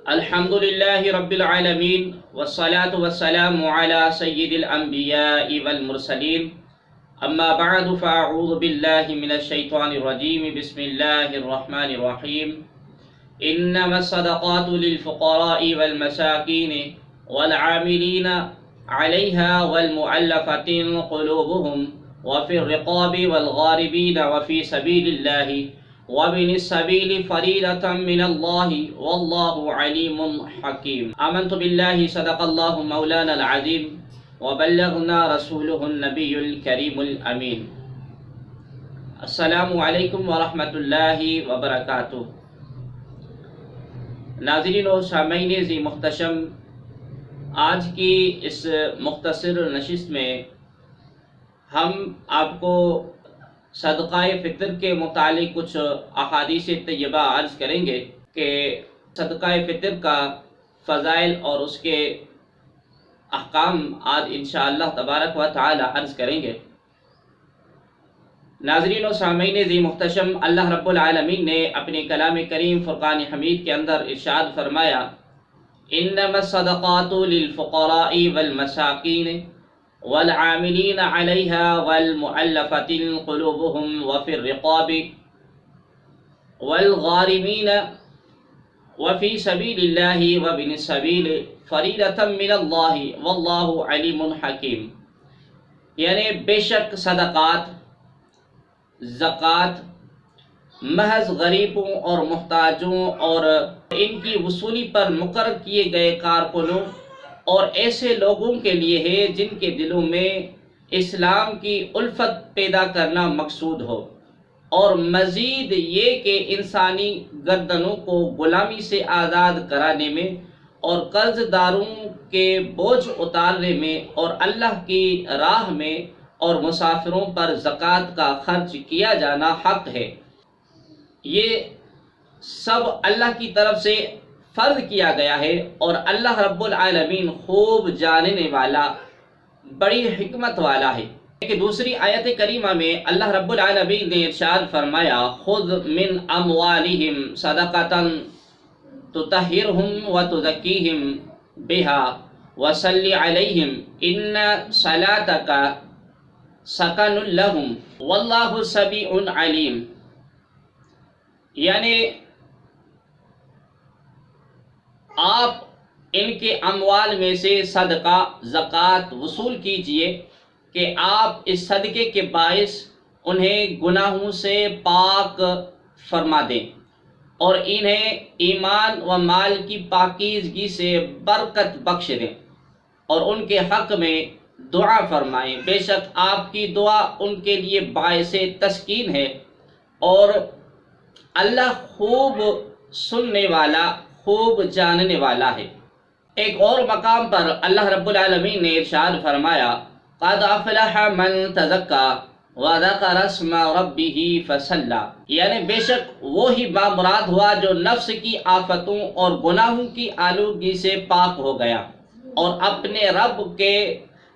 الحمد لله رب العالمين والصلاة والسلام على سيد الأنبياء والمرسلين أما بعد فأعوذ بالله من الشيطان الرجيم بسم الله الرحمن الرحيم إنما الصدقات للفقراء والمساكين والعاملين عليها والمؤلفة قلوبهم وفي الرقاب والغاربين وفي سبيل الله وابن السبيل فريضة من الله والله عليم حكيم آمنت بالله صدق الله مولانا العظيم وبلغنا رسوله النبي الكريم الأمين السلام علیکم ورحمۃ اللہ وبرکاتہ۔ ناظرین و سامعین ذی محتشم، آج کی اس مختصر نشست میں ہم آپ کو صدقہ فطر کے متعلق کچھ احادیث طیبہ عرض کریں گے کہ صدقہ فطر کا فضائل اور اس کے احکام آج انشاءاللہ تبارک و تعالی عرض کریں گے۔ ناظرین و سامعین ذی محتشم، اللہ رب العالمین نے اپنے کلام کریم فرقان حمید کے اندر ارشاد فرمایا، انما الصدقات للفقراء والمساکین والعاملین علیہا والمؤلفۃ قلوبہم وفی الرقاب والغارمین وفی سبیل اللہ وابن السبیل فریضۃ من اللہ واللہ علیم حکیم، یعنی بے شک صدقات، زکوٰۃ محض غریبوں اور محتاجوں اور ان کی وصولی پر مقرر کیے گئے کارکنوں اور ایسے لوگوں کے لیے ہے جن کے دلوں میں اسلام کی الفت پیدا کرنا مقصود ہو، اور مزید یہ کہ انسانی گردنوں کو غلامی سے آزاد کرانے میں اور قرض داروں کے بوجھ اتارنے میں اور اللہ کی راہ میں اور مسافروں پر زکوٰۃ کا خرچ کیا جانا حق ہے۔ یہ سب اللہ کی طرف سے فرض کیا گیا ہے، اور اللہ رب العالمین خوب جاننے والا، بڑی حکمت والا ہے۔ کہ دوسری آیت کریمہ میں اللہ رب العالمین نے ارشاد فرمایا، خذ من اموالہم صدقۃ تطہرہم وتزکیہم بہا وصلی علیہم ان صلاتک سکن لہم واللہ سمیع علیم، یعنی آپ ان کے اموال میں سے صدقہ زکوٰۃ وصول کیجئے کہ آپ اس صدقے کے باعث انہیں گناہوں سے پاک فرما دیں اور انہیں ایمان و مال کی پاکیزگی سے برکت بخش دیں اور ان کے حق میں دعا فرمائیں، بے شک آپ کی دعا ان کے لیے باعث تسکین ہے، اور اللہ خوب سننے والا، خوب جاننے والا ہے۔ ایک اور مقام پر اللہ رب العالمین نے ارشاد فرمایا، قد افلح من تزکا وذکر اسم ربہ فصلی، یعنی بے شک وہی بامراد ہوا جو نفس کی آفتوں اور گناہوں کی آلودگی سے پاک ہو گیا اور اپنے رب کے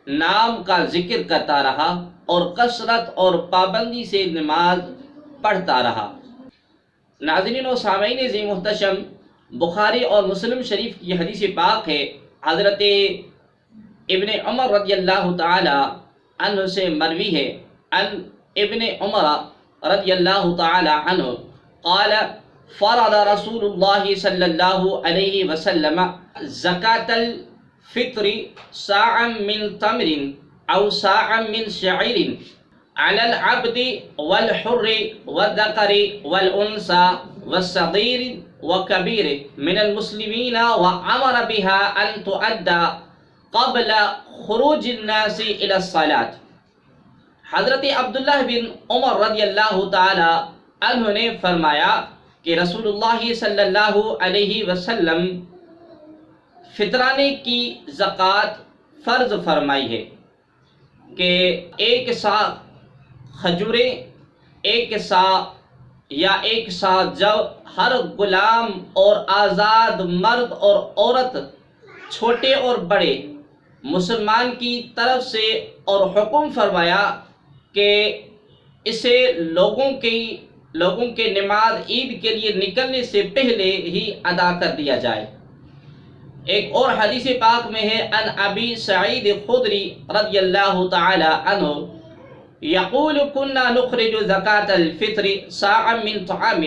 نام کا ذکر کرتا رہا اور کثرت اور پابندی سے نماز پڑھتا رہا۔ ناظرین و سامعین ذی محتشم، بخاری اور مسلم شریف کی حدیث پاک ہے، حضرت ابن عمر رضی اللہ تعالی عنہ سے مروی ہے، ان ابن عمر رضی اللہ تعالی عنہ قال فرض رسول اللہ صلی اللہ علیہ وسلم زکاة الفطر صاعا من تمر او صاعا من شعیر على العبد والحر والذكر والأنثى والصغير وكبير من المسلمين وأمر بها أن تؤدى قبل خروج الناس إلى الصلاة۔ حضرت عبداللہ بن عمر رضی اللہ تعالی عنہ نے فرمایا کہ رسول اللہ صلی اللہ علیہ وسلم فطرانے کی زکوٰۃ فرض فرمائی ہے کہ ایک سا کھجوریں، ایک سا یا ایک سا جو ہر غلام اور آزاد مرد اور عورت، چھوٹے اور بڑے، مسلمان کی طرف سے، اور حکم فرمایا کہ اسے لوگوں کے نماز عید کے لیے نکلنے سے پہلے ہی ادا کر دیا جائے۔ ایک اور حدیث پاک میں ہے ان ابی سعید خدری رضی اللہ تعالی عنہ یقول كنا نخرج زکاة الفطر صاعا من طعام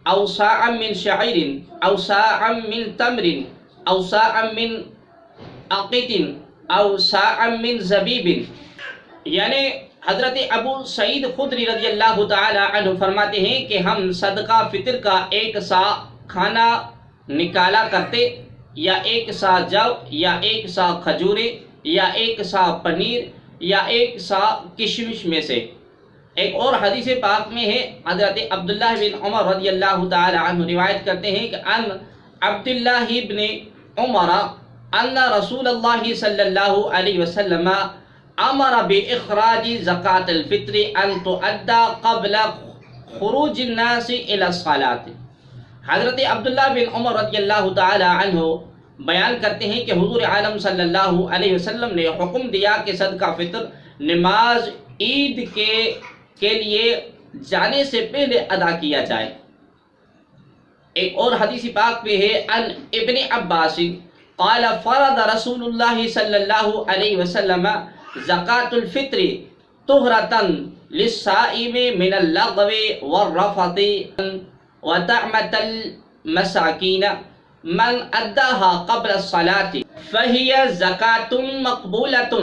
او صاعا من شعیر او صاعا من تمر او صاعا من عقد او صاعا من زبیب، یعنی حضرت ابو سعید خدری رضی اللہ تعالی عنہ فرماتے ہیں کہ ہم صدقہ فطر کا ایک سا کھانا نکالا کرتے، یا ایک سا جو، یا ایک سا کھجورے، یا ایک سا پنیر، یا ایک سا کشمش میں سے۔ ایک اور حدیث پاک میں ہے، حضرت عبداللہ بن عمر رضی اللہ تعالی عنہ روایت کرتے ہیں کہ ان عبداللہ بن عمر ان رسول اللہ صلی اللہ علیہ وسلم امر باخراج زکاة الفطر ان تؤدى قبل خروج الناس الى الصلاة۔ حضرت عبداللہ بن عمر رضی اللہ تعالی عنہ بیان کرتے ہیں کہ حضور عالم صلی اللہ علیہ وسلم نے حکم دیا کہ صدقہ فطر نماز عید کے لیے جانے سے پہلے ادا کیا جائے۔ ایک اور حدیث پاک میں ہے ان ابن عباس قال فرض رسول اللہ صلی اللہ علیہ وسلم زکاة الفطر طہرة للصائم من اللغو والرفث وطعمة المساکین من اداها قبل الصلاة فهي زکاة مقبولة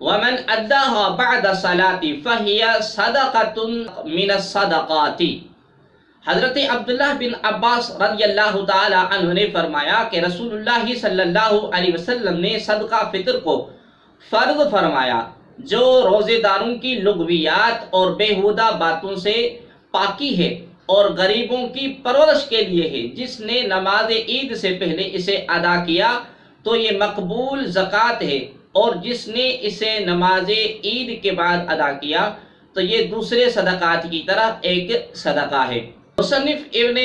ومن اداها بعد الصلاة فهي صدقة من الصدقات۔ حضرت عبداللہ بن عباس رضی اللہ تعالی عنہ نے فرمایا کہ رسول اللہ صلی اللہ علیہ وسلم نے صدقہ فطر کو فرض فرمایا جو روزے داروں کی لغویات اور بیہودہ باتوں سے پاکی ہے اور غریبوں کی پرورش کے لیے ہے۔ جس نے نماز عید سے پہلے اسے ادا کیا تو یہ مقبول زکوٰۃ ہے، اور جس نے اسے نماز عید کے بعد ادا کیا تو یہ دوسرے صدقات کی طرح ایک صدقہ ہے۔ مصنف ابن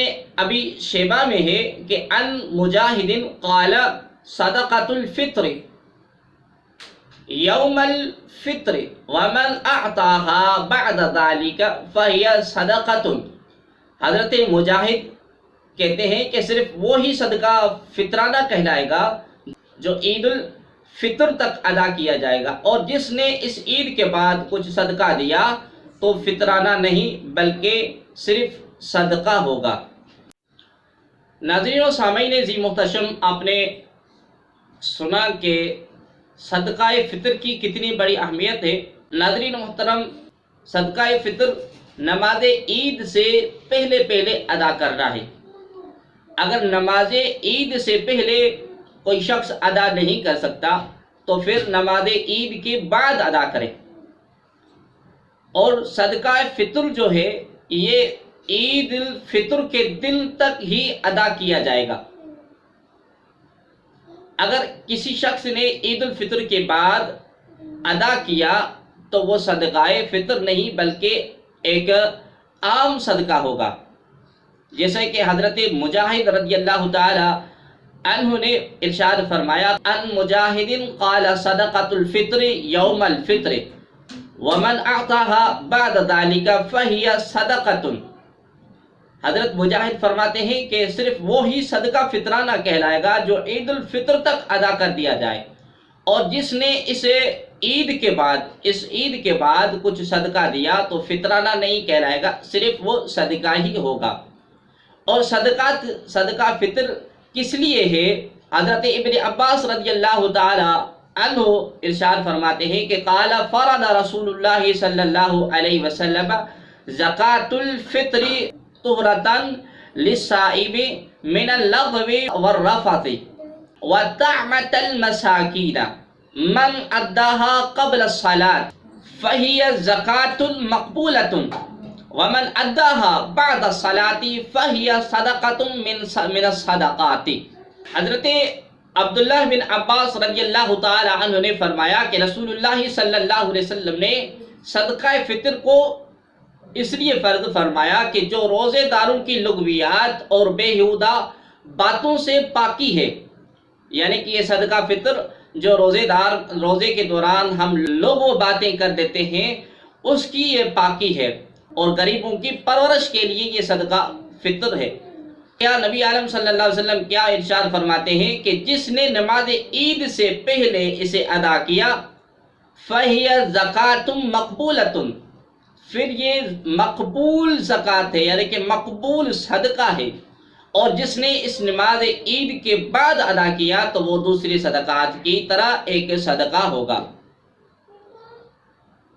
ابی شیبہ میں ہے کہ ان مجاہد قال صدقۃ الفطر یوم الفطر ومن اعطاها بعد ذلك فهي صدقۃ۔ حضرت مجاہد کہتے ہیں کہ صرف وہی صدقہ فطرانہ کہلائے گا جو عید الفطر تک ادا کیا جائے گا، اور جس نے اس عید کے بعد کچھ صدقہ دیا تو فطرانہ نہیں بلکہ صرف صدقہ ہوگا۔ ناظرین و سامعین ذی محتشم، آپ نے سنا کہ صدقہ فطر کی کتنی بڑی اہمیت ہے۔ ناظرین محترم، صدقہ فطر نماز عید سے پہلے ادا کرنا ہے۔ اگر نماز عید سے پہلے کوئی شخص ادا نہیں کر سکتا تو پھر نماز عید کے بعد ادا کرے، اور صدقہ فطر جو ہے یہ عید الفطر کے دن تک ہی ادا کیا جائے گا۔ اگر کسی شخص نے عید الفطر کے بعد ادا کیا تو وہ صدقہ فطر نہیں بلکہ ایک عام صدقہ ہوگا، جیسے کہ حضرت مجاہد رضی اللہ تعالی عنہ نے ارشاد فرمایا ان مجاہد قال صدقۃ الفطر یوم الفطر ومن اعطاها بعد ذلك فهي صدقۃ۔ حضرت مجاہد فرماتے ہیں کہ صرف وہی صدقہ فطرانہ کہلائے گا جو عید الفطر تک ادا کر دیا جائے، اور جس نے اسے اس عید کے بعد کچھ صدقہ دیا تو فطرانہ نہیں کہلائے گا، صرف وہ صدقہ ہی ہوگا۔ اور صدقہ فطر کس لیے ہے؟ حضرت ابن عباس رضی اللہ تعالی عنہ ارشاد فرماتے ہیں کہ قال فرض رسول اللہ صلی اللہ علیہ وسلم زکاة الفطر طہرة للصائم من اللغو والرفث وطعمة المساکین من اداها قبل الصلاة فهي زکاة مقبولة ومن اداها بعد الصلاة فهي صدقة من الصدقات۔ حضرت عبداللہ بن عباس رضی اللہ تعالی عنہ نے فرمایا کہ رسول اللہ صلی اللہ علیہ وسلم نے صدقہ فطر کو اس لیے فرض فرمایا کہ جو روزے داروں کی لغویات اور بیہودہ باتوں سے پاکی ہے، یعنی کہ یہ صدقہ فطر جو روزے کے دوران ہم لوگوں باتیں کر دیتے ہیں اس کی یہ پاکی ہے، اور غریبوں کی پرورش کے لیے یہ صدقہ فطر ہے۔ کیا نبی عالم صلی اللہ علیہ وسلم کیا ارشاد فرماتے ہیں کہ جس نے نماز عید سے پہلے اسے ادا کیا فَهِيَ زَكَاةٌ مَقْبُولَةٌ، پھر یہ مقبول زکوٰۃ ہے، یعنی کہ مقبول صدقہ ہے، اور جس نے اس نماز عید کے بعد ادا کیا تو وہ دوسری صدقات کی طرح ایک صدقہ ہوگا۔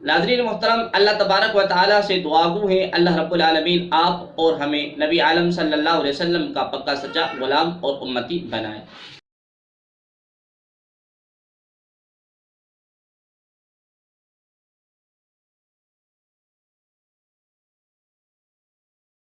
ناظرین محترم، اللہ تبارک و تعالیٰ سے دعا گو ہے اللہ رب العالمین آپ اور ہمیں نبی عالم صلی اللہ علیہ وسلم کا پکا سچا غلام اور امتی بنائے۔